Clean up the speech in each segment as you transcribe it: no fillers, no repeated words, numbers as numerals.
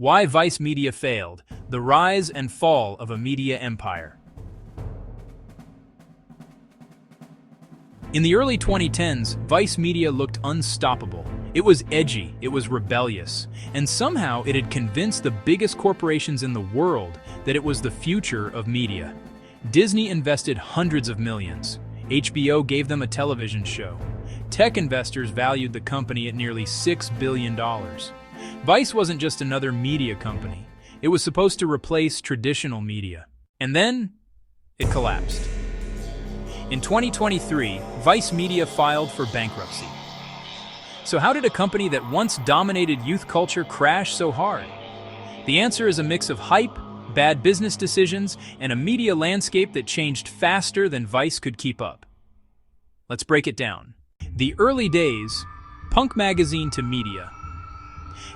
Why Vice Media Failed: The Rise and Fall of a Media Empire. In the early 2010s, Vice Media looked unstoppable. It was edgy, it was rebellious, and somehow it had convinced the biggest corporations in the world that it was the future of media. Disney invested hundreds of millions. HBO gave them a television show. Tech investors valued the company at nearly $6 billion. Vice wasn't just another media company. It was supposed to replace traditional media. And then, it collapsed. In 2023, Vice Media filed for bankruptcy. So how did a company that once dominated youth culture crash so hard? The answer is a mix of hype, bad business decisions, and a media landscape that changed faster than Vice could keep up. Let's break it down. The early days, punk magazine to media.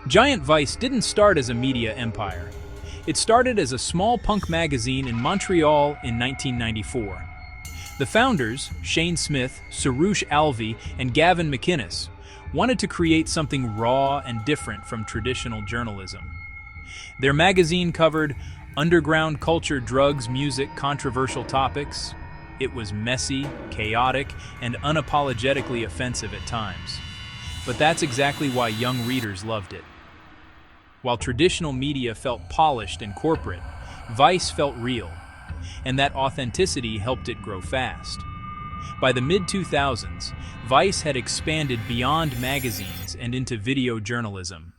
Giant Vice didn't start as a media empire. It started as a small punk magazine in Montreal in 1994. The founders, Shane Smith, Soroush Alvi, and Gavin McInnes, wanted to create something raw and different from traditional journalism. Their magazine covered underground culture, drugs, music, controversial topics. It was messy, chaotic, and unapologetically offensive at times. But that's exactly why young readers loved it. While traditional media felt polished and corporate, Vice felt real, and that authenticity helped it grow fast. By the mid-2000s, Vice had expanded beyond magazines and into video journalism,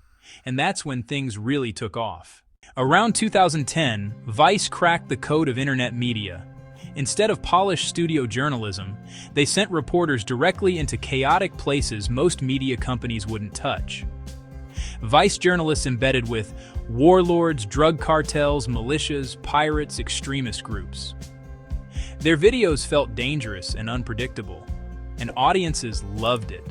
and that's when things really took off. Around 2010, Vice cracked the code of internet media. Instead of polished studio journalism, they sent reporters directly into chaotic places most media companies wouldn't touch. Vice journalists embedded with warlords, drug cartels, militias, pirates, extremist groups. Their videos felt dangerous and unpredictable, and audiences loved it.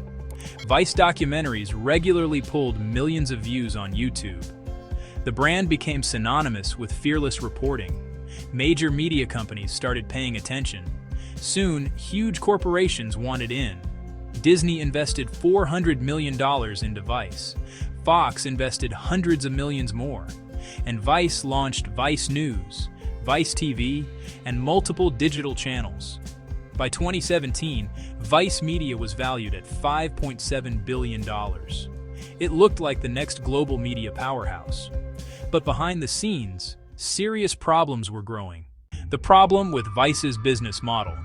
Vice documentaries regularly pulled millions of views on YouTube. The brand became synonymous with fearless reporting. Major media companies started paying attention. Soon, huge corporations wanted in. Disney invested $400 million into Vice. Fox invested hundreds of millions more. And Vice launched Vice News, Vice TV, and multiple digital channels. By 2017, Vice Media was valued at $5.7 billion. It looked like the next global media powerhouse. But behind the scenes, serious problems were growing. The problem with Vice's business model.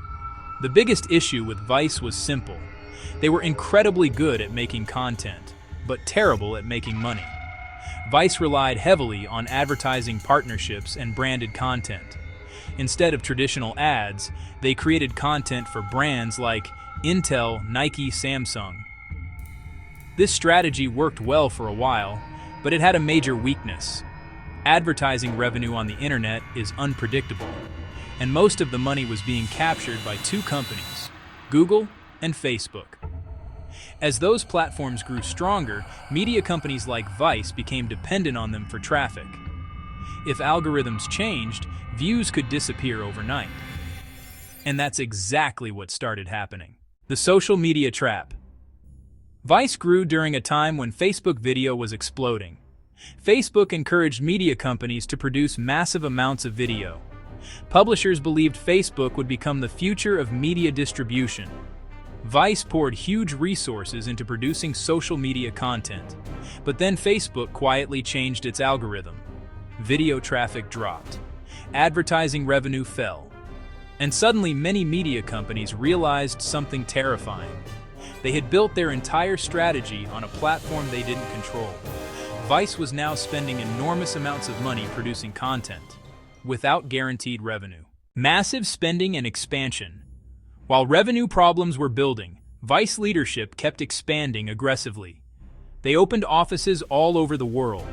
The biggest issue with Vice was simple. They were incredibly good at making content, but terrible at making money. Vice relied heavily on advertising partnerships and branded content. Instead of traditional ads, they created content for brands like Intel, Nike, Samsung. This strategy worked well for a while, but it had a major weakness. Advertising revenue on the internet is unpredictable, and most of the money was being captured by two companies, Google and Facebook. As those platforms grew stronger, media companies like Vice became dependent on them for traffic. If algorithms changed, views could disappear overnight. And that's exactly what started happening. The social media trap. Vice grew during a time when Facebook video was exploding. Facebook encouraged media companies to produce massive amounts of video. Publishers believed Facebook would become the future of media distribution. Vice poured huge resources into producing social media content, but then Facebook quietly changed its algorithm. Video traffic dropped. Advertising revenue fell. And suddenly many media companies realized something terrifying. They had built their entire strategy on a platform they didn't control. Vice was now spending enormous amounts of money producing content, without guaranteed revenue. Massive spending and expansion. While revenue problems were building, Vice leadership kept expanding aggressively. They opened offices all over the world.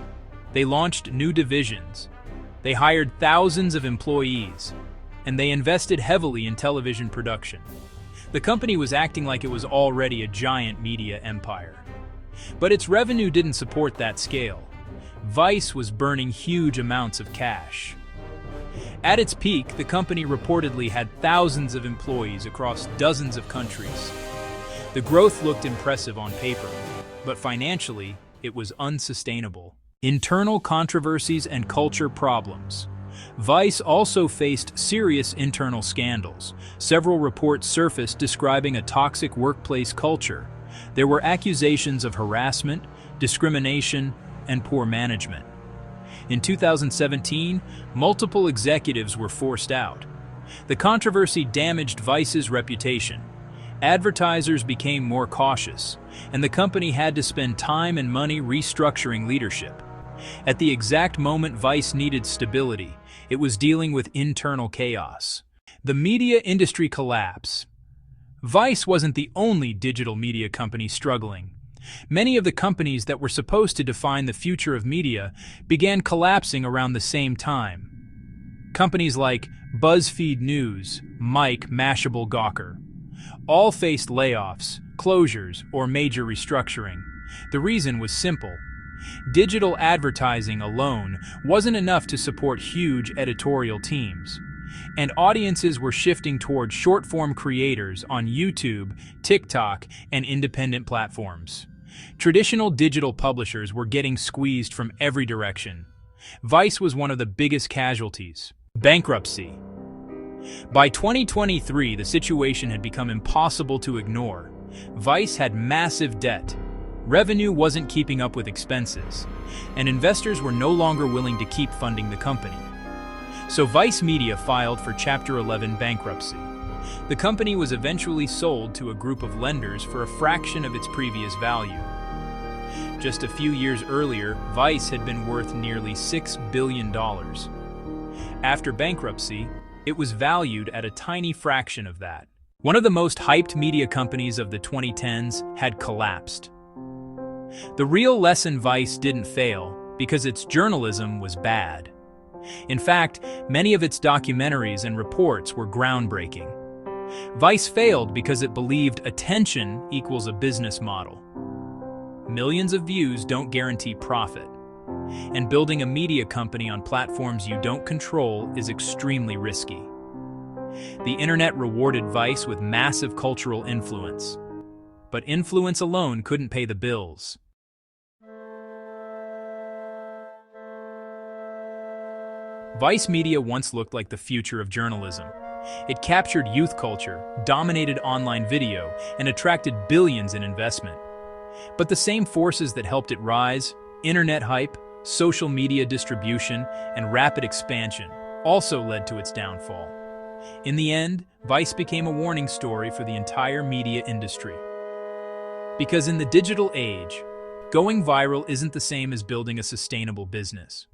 They launched new divisions. They hired thousands of employees. And they invested heavily in television production. The company was acting like it was already a giant media empire. But its revenue didn't support that scale. Vice was burning huge amounts of cash. At its peak, the company reportedly had thousands of employees across dozens of countries. The growth looked impressive on paper, but financially, it was unsustainable. Internal controversies and culture problems. Vice also faced serious internal scandals. Several reports surfaced describing a toxic workplace culture. There were accusations of harassment, discrimination, and poor management. In 2017, multiple executives were forced out. The controversy damaged Vice's reputation. Advertisers became more cautious, and the company had to spend time and money restructuring leadership. At the exact moment Vice needed stability, it was dealing with internal chaos. The media industry collapse. Vice wasn't the only digital media company struggling. Many of the companies that were supposed to define the future of media began collapsing around the same time. Companies like BuzzFeed News, Mashable, Gawker, all faced layoffs, closures, or major restructuring. The reason was simple. Digital advertising alone wasn't enough to support huge editorial teams, and audiences were shifting toward short-form creators on YouTube, TikTok, and independent platforms. Traditional digital publishers were getting squeezed from every direction. Vice was one of the biggest casualties. Bankruptcy. By 2023, the situation had become impossible to ignore. Vice had massive debt. Revenue wasn't keeping up with expenses, and investors were no longer willing to keep funding the company. So Vice Media filed for Chapter 11 bankruptcy. The company was eventually sold to a group of lenders for a fraction of its previous value. Just a few years earlier, Vice had been worth nearly $6 billion. After bankruptcy, it was valued at a tiny fraction of that. One of the most hyped media companies of the 2010s had collapsed. The real lesson: Vice didn't fail because its journalism was bad. In fact, many of its documentaries and reports were groundbreaking. Vice failed because it believed attention equals a business model. Millions of views don't guarantee profit, and building a media company on platforms you don't control is extremely risky. The internet rewarded Vice with massive cultural influence, but influence alone couldn't pay the bills. Vice Media once looked like the future of journalism. It captured youth culture, dominated online video, and attracted billions in investment. But the same forces that helped it rise, internet hype, social media distribution, and rapid expansion, also led to its downfall. In the end, Vice became a warning story for the entire media industry. Because in the digital age, going viral isn't the same as building a sustainable business.